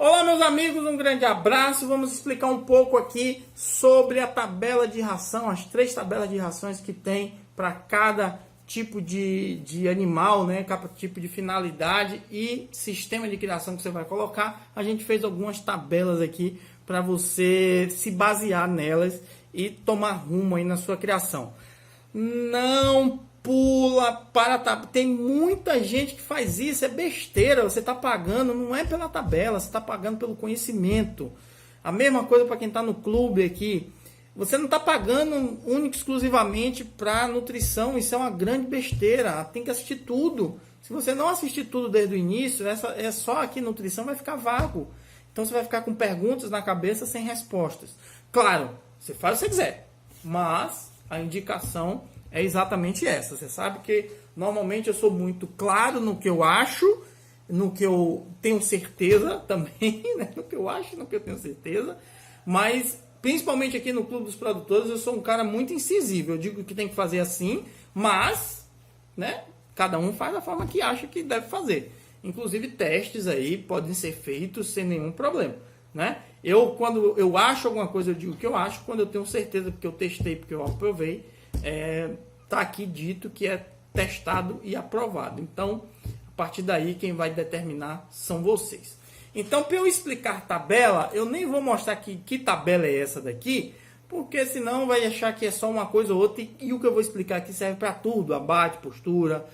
Olá, meus amigos, um grande abraço. Vamos explicar um pouco aqui sobre a tabela de ração, as 3 tabelas de rações que tem para cada tipo de animal, né? Cada tipo de finalidade e sistema de criação que você vai colocar. A gente fez algumas tabelas aqui para você se basear nelas e tomar rumo aí na sua criação. Não pula para a tabela. Tem muita gente que faz isso, é besteira. Você está pagando, não é pela tabela, você está pagando pelo conhecimento. A mesma coisa para quem está no clube aqui. Você não está pagando única e exclusivamente para nutrição. Isso é uma grande besteira. Tem que assistir tudo. Se você não assistir tudo desde o início, é só aqui nutrição, vai ficar vago. Então você vai ficar com perguntas na cabeça sem respostas. Claro, você faz o que você quiser, mas a indicação é exatamente essa. Você sabe que normalmente eu sou muito claro no que eu acho, no que eu tenho certeza também, né? No que eu acho, no que eu tenho certeza. Mas, principalmente aqui no Clube dos Produtores, eu sou um cara muito incisivo. Eu digo que tem que fazer assim, mas, né? Cada um faz da forma que acha que deve fazer. Inclusive, testes aí podem ser feitos sem nenhum problema, né? Quando eu acho alguma coisa, eu digo que eu acho. Quando eu tenho certeza, porque eu testei, porque eu aprovei, tá aqui dito que é testado e aprovado. Então, a partir daí, quem vai determinar são vocês. Então, para eu explicar tabela, eu nem vou mostrar que tabela é essa daqui, porque senão vai achar que é só uma coisa ou outra, e o que eu vou explicar aqui serve para tudo, abate, postura,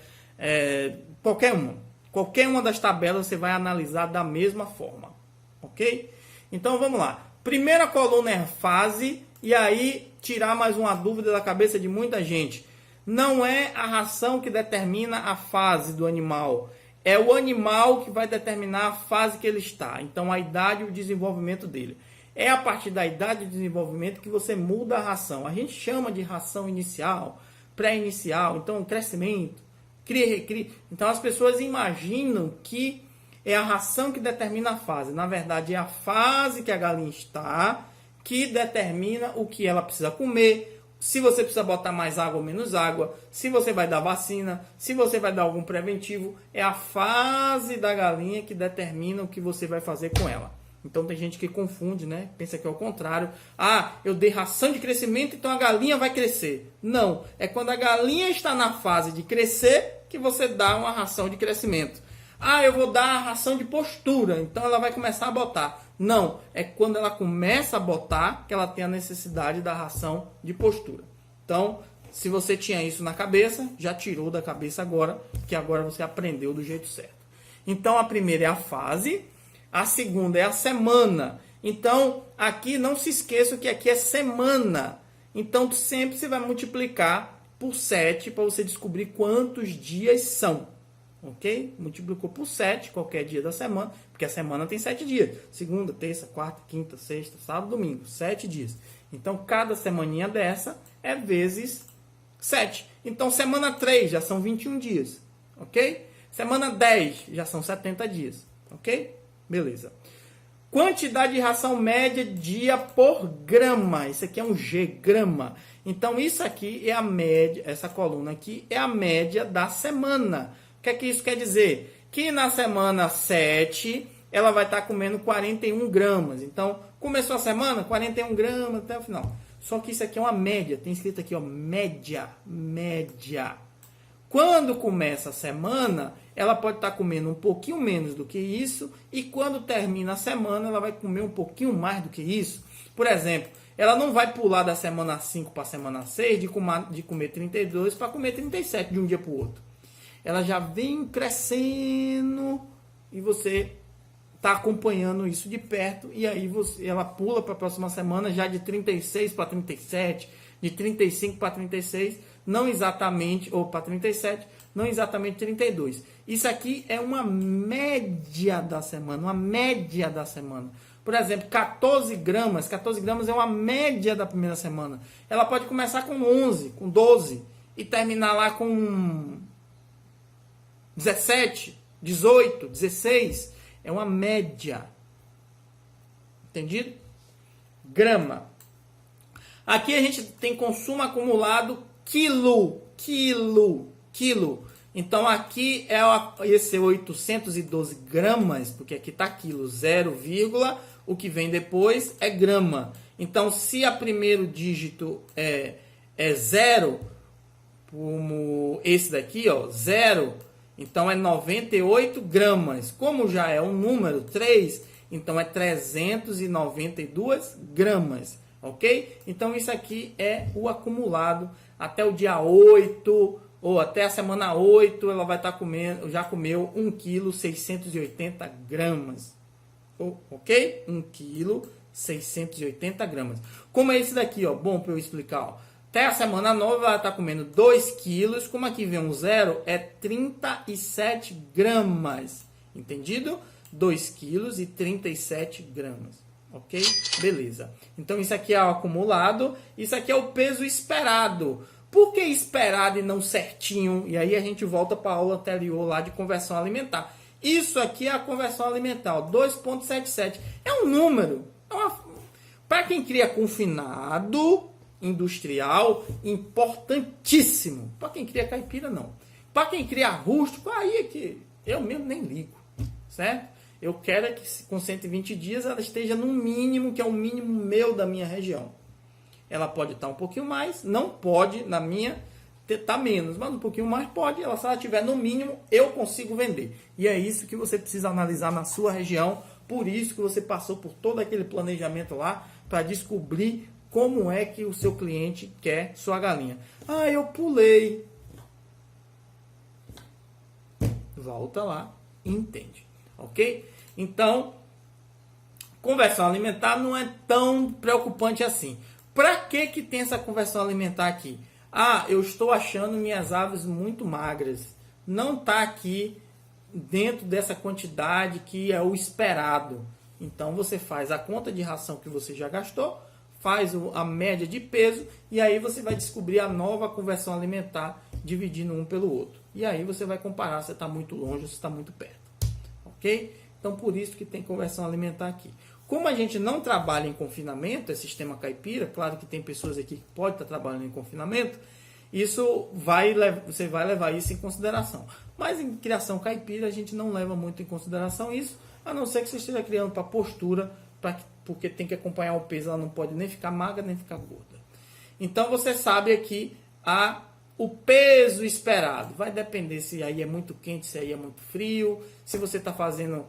qualquer uma. Qualquer uma das tabelas você vai analisar da mesma forma, ok? Então, vamos lá. Primeira coluna é fase, e aí tirar mais uma dúvida da cabeça de muita gente. Não é a ração que determina a fase do animal. É o animal que vai determinar a fase que ele está. Então, a idade e o desenvolvimento dele. É a partir da idade e desenvolvimento que você muda a ração. A gente chama de ração inicial, pré-inicial, então crescimento, cria e recria. Então, as pessoas imaginam que é a ração que determina a fase. Na verdade, é a fase que a galinha está que determina o que ela precisa comer, se você precisa botar mais água ou menos água, se você vai dar vacina, se você vai dar algum preventivo. É a fase da galinha que determina o que você vai fazer com ela. Então tem gente que confunde, né? Pensa que é o contrário. Ah, eu dei ração de crescimento, então a galinha vai crescer. Não, é quando a galinha está na fase de crescer que você dá uma ração de crescimento. Ah, eu vou dar a ração de postura, então ela vai começar a botar. Não, é quando ela começa a botar que ela tem a necessidade da ração de postura. Então, se você tinha isso na cabeça, já tirou da cabeça agora, que agora você aprendeu do jeito certo. Então, a primeira é a fase, a segunda é a semana. Então, aqui não se esqueça que aqui é semana. Então, sempre você vai multiplicar por 7 para você descobrir quantos dias são. Ok? Multiplicou por 7, qualquer dia da semana, porque a semana tem 7 dias. Segunda, terça, quarta, quinta, sexta, sábado, domingo. 7 dias. Então, cada semaninha dessa é vezes 7. Então, semana 3 já são 21 dias. Ok? Semana 10 já são 70 dias. Ok? Beleza. Quantidade de ração média dia por grama. Isso aqui é um G, grama. Então, isso aqui é a média, essa coluna aqui é a média da semana. O que é que isso quer dizer? Que na semana 7, ela vai estar comendo 41 gramas. Então, começou a semana, 41 gramas até o final. Só que isso aqui é uma média. Tem escrito aqui, ó, média. Média. Quando começa a semana, ela pode estar comendo um pouquinho menos do que isso. E quando termina a semana, ela vai comer um pouquinho mais do que isso. Por exemplo, ela não vai pular da semana 5 para a semana 6 de comer 32 para comer 37 de um dia para o outro. Ela já vem crescendo e você está acompanhando isso de perto. E aí ela pula para a próxima semana já de 36 para 37, de 35 para 36, não exatamente, ou para 37, não exatamente 32. Isso aqui é uma média da semana, uma média da semana. Por exemplo, 14 gramas é uma média da primeira semana. Ela pode começar com 11, com 12 e terminar lá com 17, 18, 16, é uma média. Entendido? Grama. Aqui a gente tem consumo acumulado quilo. Então aqui é esse 812 gramas, porque aqui está quilo, 0, o que vem depois é grama. Então se a primeiro dígito é 0, como esse daqui, ó, 0, então é 98 gramas. Como já é um número 3, então é 392 gramas, ok? Então isso aqui é o acumulado até o dia 8, ou até a semana 8, ela vai estar comendo, já comeu 1 kg 680 gramas, ok? 1 kg 680 gramas. Como é esse daqui, ó, bom para eu explicar, ó. Até a semana 9 ela está comendo 2 quilos, como aqui vem um 0, é 37 gramas, entendido? 2 quilos e 37 gramas, ok? Beleza. Então isso aqui é o acumulado, isso aqui é o peso esperado. Por que esperado e não certinho? E aí a gente volta para a aula anterior lá de conversão alimentar. Isso aqui é a conversão alimentar, 2,77. É um número. Para quem cria confinado industrial, importantíssimo. Para quem cria caipira, não. Para quem cria rústico, aí é que eu mesmo nem ligo, certo? Eu quero é que com 120 dias ela esteja no mínimo, que é o mínimo meu da minha região. Ela pode estar um pouquinho mais, não pode, na minha, estar menos, mas um pouquinho mais pode. Se ela estiver no mínimo, eu consigo vender. E é isso que você precisa analisar na sua região. Por isso que você passou por todo aquele planejamento lá, para descobrir como é que o seu cliente quer sua galinha. Ah, eu pulei. Volta lá e entende, ok? Então, conversão alimentar não é tão preocupante assim. Para que tem essa conversão alimentar aqui? Ah, eu estou achando minhas aves muito magras. Não está aqui dentro dessa quantidade que é o esperado. Então você faz a conta de ração que você já gastou, faz a média de peso e aí você vai descobrir a nova conversão alimentar dividindo um pelo outro. E aí você vai comparar se está muito longe ou se está muito perto. Ok? Então por isso que tem conversão alimentar aqui. Como a gente não trabalha em confinamento, é sistema caipira, claro que tem pessoas aqui que podem estar trabalhando em confinamento, você vai levar isso em consideração. Mas em criação caipira a gente não leva muito em consideração isso, a não ser que você esteja criando para postura, porque tem que acompanhar o peso, ela não pode nem ficar magra nem ficar gorda. Então você sabe aqui o peso esperado. Vai depender se aí é muito quente, se aí é muito frio, se você está fazendo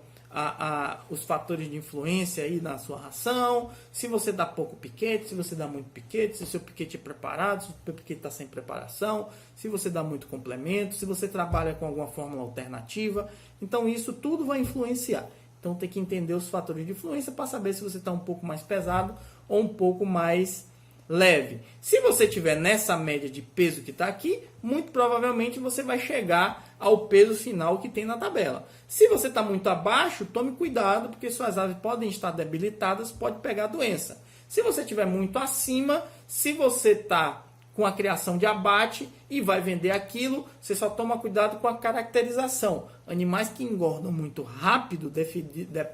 os fatores de influência aí na sua ração, se você dá pouco piquete, se você dá muito piquete, se o seu piquete é preparado, se o seu piquete está sem preparação, se você dá muito complemento, se você trabalha com alguma fórmula alternativa. Então isso tudo vai influenciar. Então tem que entender os fatores de influência para saber se você está um pouco mais pesado ou um pouco mais leve. Se você estiver nessa média de peso que está aqui, muito provavelmente você vai chegar ao peso final que tem na tabela. Se você está muito abaixo, tome cuidado, porque suas aves podem estar debilitadas, pode pegar doença. Se você estiver muito acima, se você está com a criação de abate e vai vender aquilo, você só toma cuidado com a caracterização. Animais que engordam muito rápido, definida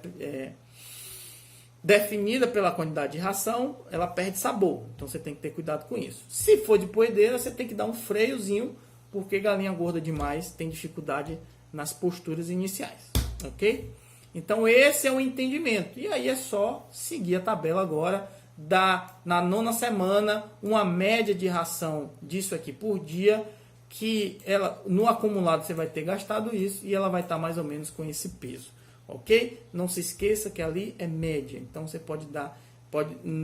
pela quantidade de ração, ela perde sabor. Então você tem que ter cuidado com isso. Se for de poedeira, você tem que dar um freiozinho, porque galinha gorda demais tem dificuldade nas posturas iniciais. Ok? Então esse é o entendimento. E aí é só seguir a tabela agora. Na 9ª semana, uma média de ração disso aqui por dia, que ela, no acumulado você vai ter gastado isso e ela vai estar mais ou menos com esse peso. Ok? Não se esqueça que ali é média. Então você pode dar,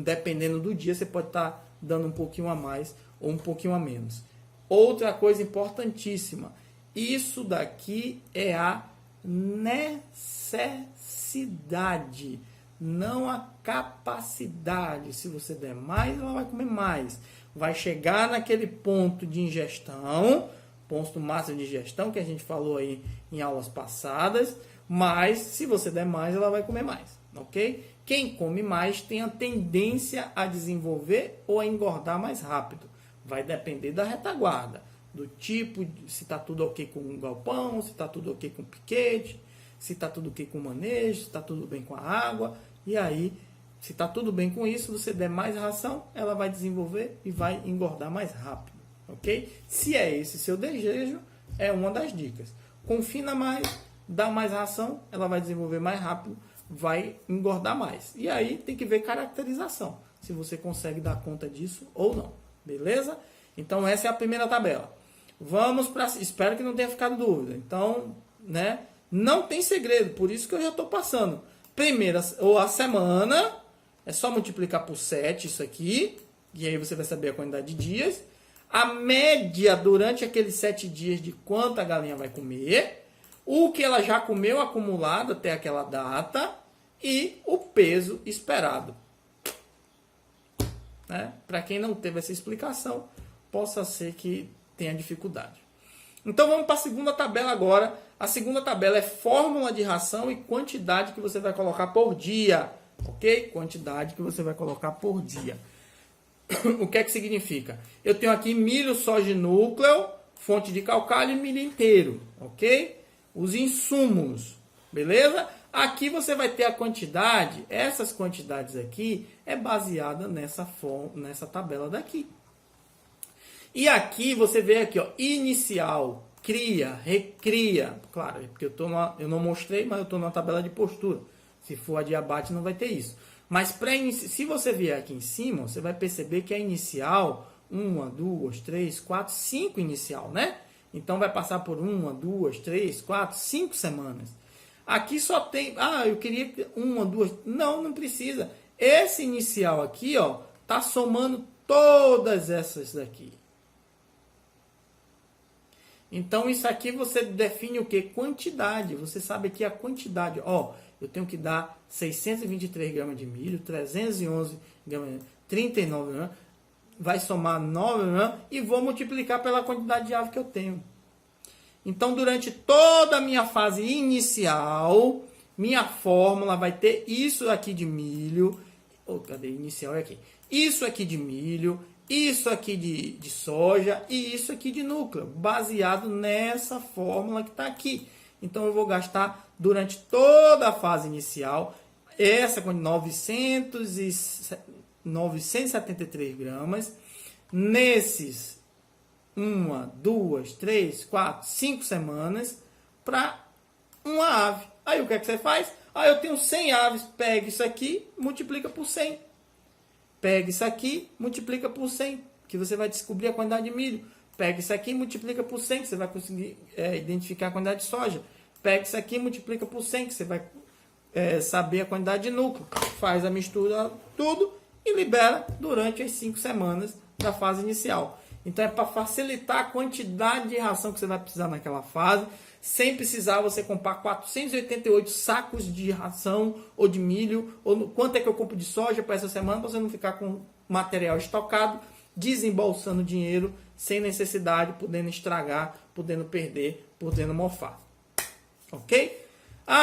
dependendo do dia, você pode estar dando um pouquinho a mais ou um pouquinho a menos. Outra coisa importantíssima, isso daqui é a necessidade, não a capacidade. Se você der mais, ela vai comer mais. Vai chegar naquele ponto de ingestão, ponto máximo de ingestão que a gente falou aí em aulas passadas. Mas se você der mais, ela vai comer mais, ok? Quem come mais tem a tendência a desenvolver ou a engordar mais rápido. Vai depender da retaguarda, do tipo, se está tudo ok com o galpão, se está tudo ok com o piquete, se está tudo ok com o manejo, se está tudo bem com a água. E aí, se está tudo bem com isso, você der mais ração, ela vai desenvolver e vai engordar mais rápido, ok? Se é esse seu desejo, É uma das dicas. Confina mais, dá mais ração, ela vai desenvolver mais rápido, vai engordar mais. E aí tem que ver caracterização, se você consegue dar conta disso ou não. Beleza? Então essa é a primeira tabela. Vamos para... Espero que não tenha ficado dúvida. Então, né? Não tem segredo, por isso que eu já estou passando. Primeira, ou a semana, é só multiplicar por 7 isso aqui, e aí você vai saber a quantidade de dias. A média durante aqueles 7 dias de quanto a galinha vai comer, o que ela já comeu acumulado até aquela data e o peso esperado. Né? Para quem não teve essa explicação, possa ser que tenha dificuldade. Então vamos para a segunda tabela agora. A segunda tabela é fórmula de ração e quantidade que você vai colocar por dia. Ok? Quantidade que você vai colocar por dia. O que é que significa? Eu tenho aqui milho, soja núcleo, fonte de calcário e milho inteiro. Ok? Os insumos. Beleza? Aqui você vai ter a quantidade. Essas quantidades aqui é baseada nessa tabela daqui. E aqui você vê aqui, ó, inicial, cria, recria. Claro, é porque eu não mostrei, mas eu estou numa tabela de postura. Se for a de abate, não vai ter isso. Mas se você vier aqui em cima, você vai perceber que a inicial, 1, 2, 3, 4, 5 inicial, né? Então vai passar por 1, 2, 3, 4, 5 semanas. Aqui só tem, eu queria 1, 2, não precisa. Esse inicial aqui, ó, tá somando todas essas daqui. Então, isso aqui você define o que? Quantidade. Você sabe que a quantidade, ó, eu tenho que dar 623 gramas de milho, 311 gramas, 39 gramas, vai somar 9 gramas e vou multiplicar pela quantidade de ave que eu tenho. Então, durante toda a minha fase inicial, minha fórmula vai ter isso aqui de milho, cadê? Inicial é aqui. Isso aqui de milho, isso aqui de soja e isso aqui de núcleo, baseado nessa fórmula que está aqui. Então, eu vou gastar durante toda a fase inicial essa com 973 gramas. Nesses 1, 2, 3, 4, 5 semanas para uma ave. Aí o que é que você faz? Eu tenho 100 aves, pega isso aqui, multiplica por 100. Pega isso aqui, multiplica por 100, que você vai descobrir a quantidade de milho. Pega isso aqui, multiplica por 100, que você vai conseguir identificar a quantidade de soja. Pega isso aqui, multiplica por 100, que você vai saber a quantidade de núcleo. Faz a mistura tudo e libera durante as 5 semanas da fase inicial. Então é para facilitar a quantidade de ração que você vai precisar naquela fase, sem precisar você comprar 488 sacos de ração ou de milho, ou quanto é que eu compro de soja para essa semana, para você não ficar com material estocado, desembolsando dinheiro sem necessidade, podendo estragar, podendo perder, podendo mofar. Ok?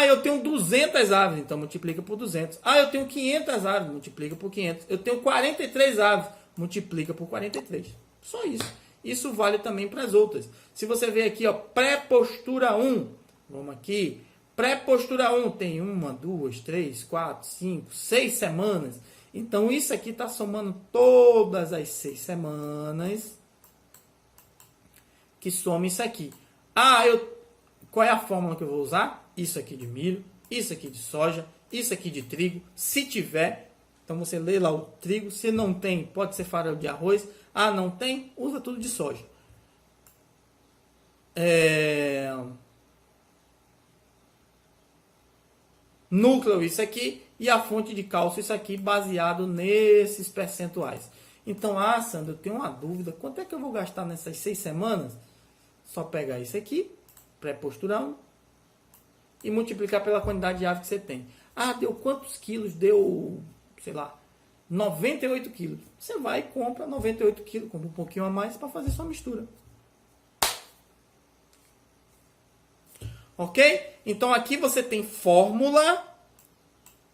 Eu tenho 200 aves, então multiplica por 200. Eu tenho 500 aves, multiplica por 500. Eu tenho 43 aves, multiplica por 43. Só isso. Isso vale também para as outras. Se você ver aqui, ó, pré-postura 1. Vamos aqui. Pré-postura 1 tem 1, 2, 3, 4, 5, 6 semanas. Então, isso aqui está somando todas as 6 semanas. Que soma isso aqui. Qual é a fórmula que eu vou usar? Isso aqui de milho, isso aqui de soja, isso aqui de trigo. Se tiver, então você lê lá o trigo. Se não tem, pode ser farelo de arroz. Não tem? Usa tudo de soja. Núcleo, isso aqui. E a fonte de cálcio, isso aqui, baseado nesses percentuais. Então, Sandra, eu tenho uma dúvida. Quanto é que eu vou gastar nessas 6 semanas? Só pegar isso aqui, pré-postura 1, e multiplicar pela quantidade de ave que você tem. Deu quantos quilos? Deu, sei lá, 98 quilos. Você vai e compra 98 quilos, compra um pouquinho a mais para fazer sua mistura. Ok? Então aqui você tem fórmula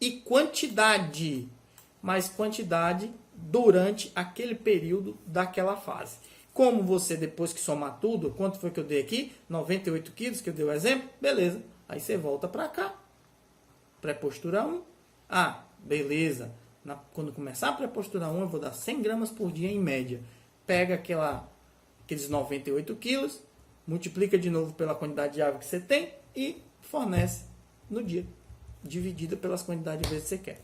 e quantidade. Mas quantidade durante aquele período daquela fase. Como você, depois que somar tudo, quanto foi que eu dei aqui? 98 quilos, que eu dei o exemplo. Beleza. Aí você volta para cá. Pré-postura 1. Beleza. Quando começar a pré-postura 1, eu vou dar 100 gramas por dia em média. Pega aqueles 98 quilos, multiplica de novo pela quantidade de água que você tem e fornece no dia, dividida pelas quantidades de vezes que você quer.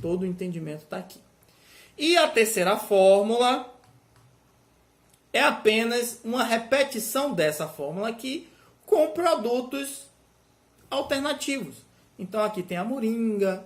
Todo o entendimento está aqui. E a terceira fórmula é apenas uma repetição dessa fórmula aqui com produtos alternativos. Então aqui tem a moringa,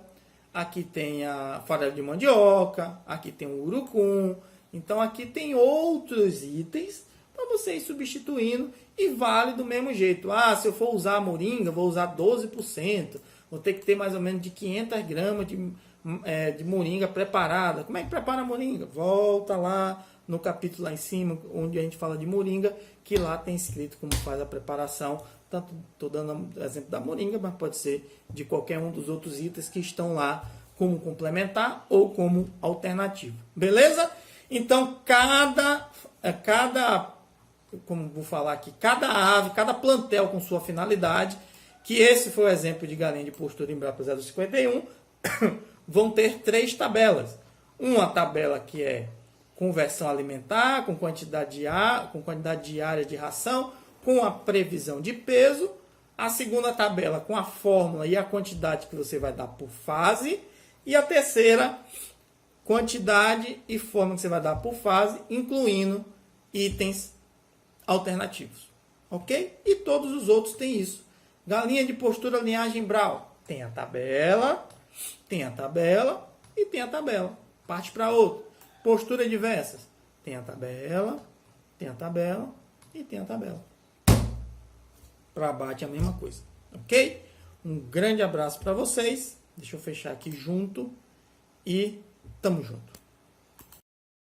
aqui tem a farelo de mandioca, aqui tem o urucum. Então aqui tem outros itens para você ir substituindo e vale do mesmo jeito. Ah, se eu for usar a moringa, vou usar 12%. Vou ter que ter mais ou menos de 500 gramas de moringa preparada. Como é que prepara a moringa? Volta lá no capítulo lá em cima, onde a gente fala de moringa, que lá tem escrito como faz a preparação. Tanto estou dando exemplo da moringa, mas pode ser de qualquer um dos outros itens que estão lá como complementar ou como alternativo. Beleza? Então, como vou falar aqui, cada ave, cada plantel com sua finalidade, que esse foi o exemplo de galinha de postura Embrapa 051, vão ter 3 tabelas. Uma tabela que é conversão alimentar, com quantidade diária de ração, com a previsão de peso. A segunda tabela com a fórmula e a quantidade que você vai dar por fase. E a terceira, quantidade e fórmula que você vai dar por fase, incluindo itens alternativos. Ok? E todos os outros têm isso. Galinha de postura, linhagem Brau. Tem a tabela e tem a tabela. Parte para outro. Postura diversas. Tem a tabela e tem a tabela. Para abate é a mesma coisa. Ok? Um grande abraço para vocês. Deixa eu fechar aqui junto. E tamo junto.